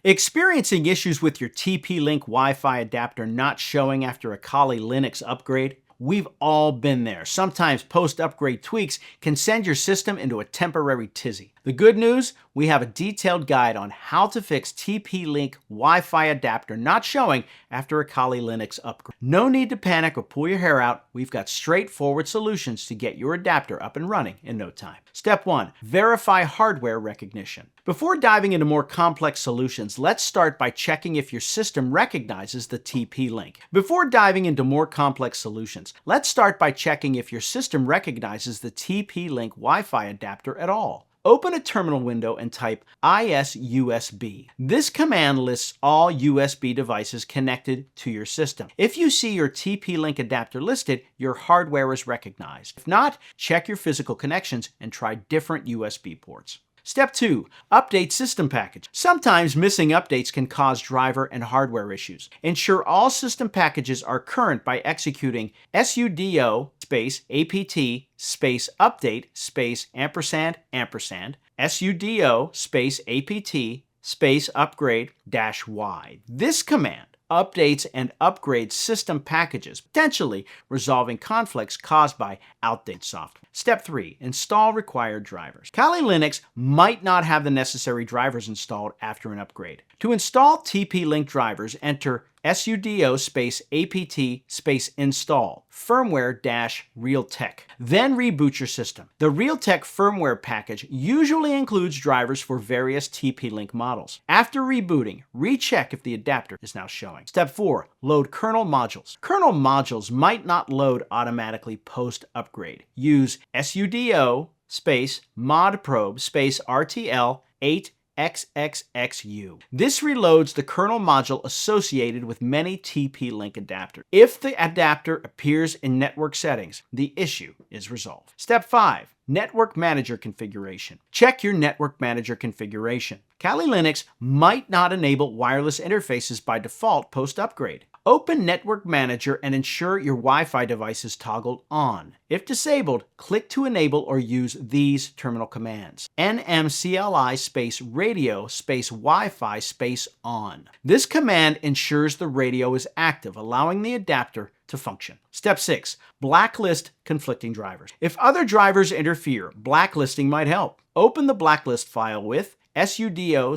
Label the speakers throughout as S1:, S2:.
S1: Experiencing issues with your TP Link Wi-Fi adapter not showing after a Kali Linux upgrade? We've all been there. Sometimes post-upgrade tweaks can send your system into a temporary tizzy. The good news? We have a detailed guide on how to fix TP Link Wi-Fi adapter not showing after a Kali Linux upgrade. No need to panic or pull your hair out. We've got straightforward solutions to get your adapter up and running in no time. Step 1. Verify hardware recognition. Before diving into more complex solutions, let's start by checking if your system recognizes the TP link. Let's start by checking if your system recognizes the TP Link Wi-Fi adapter at all. Open a terminal window and type ISUSB. This command lists all USB devices connected to your system. If you see your TP Link adapter listed, your hardware is recognized. If not, check your physical connections and try different USB ports. Step 2. Update system package. Sometimes missing updates can cause driver and hardware issues. Ensure all system packages are current by executing sudo apt update sudo apt upgrade -y. This command updates and upgrades system packages, potentially resolving conflicts caused by outdated software. Step 3. Install required drivers. Kali Linux might not have the necessary drivers installed after an upgrade. To install TP Link drivers, enter sudo apt install firmware-realtek. Then reboot your system. The Realtek firmware package usually includes drivers for various TP Link models. After rebooting, recheck if the adapter is now showing. Step 4. Load kernel modules. Kernel modules might not load automatically post-upgrade. Use sudo modprobe rtl 8xxxu. This reloads the kernel module associated with many TP Link adapters. If the adapter appears in network settings, the issue is resolved. Step 5. Network Manager configuration. Check your Network Manager configuration. Kali Linux might not enable wireless interfaces by default post-upgrade. Open Network Manager and ensure your Wi-Fi device is toggled on. If disabled, click to enable or use these terminal commands. nmcli radio Wi-Fi on. This command ensures the radio is active, allowing the adapter to function. Step 6. Blacklist conflicting drivers. If other drivers interfere, blacklisting might help. Open the blacklist file with sudo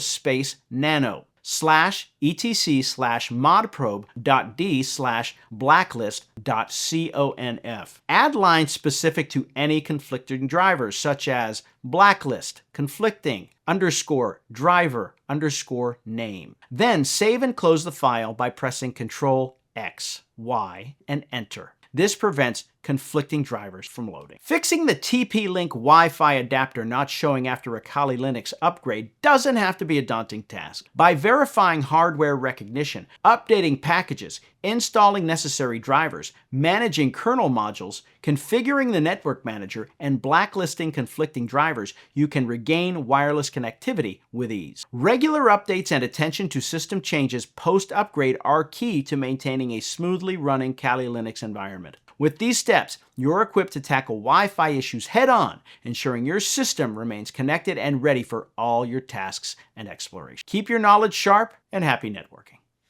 S1: nano /etc/modprobe.d/blacklist.conf. Add lines specific to any conflicting drivers, such as blacklist conflicting _driver _name. Then save and close the file by pressing Ctrl X, Y, and Enter. This prevents conflicting drivers from loading. Fixing the TP Link Wi-Fi adapter not showing after a Kali Linux upgrade doesn't have to be a daunting task. By verifying hardware recognition, updating packages, installing necessary drivers, managing kernel modules, configuring the Network Manager, and blacklisting conflicting drivers, you can regain wireless connectivity with ease. Regular updates and attention to system changes post-upgrade are key to maintaining a smoothly running Kali Linux environment. With these steps, you're equipped to tackle Wi-Fi issues head-on, ensuring your system remains connected and ready for all your tasks and exploration. Keep your knowledge sharp and happy networking.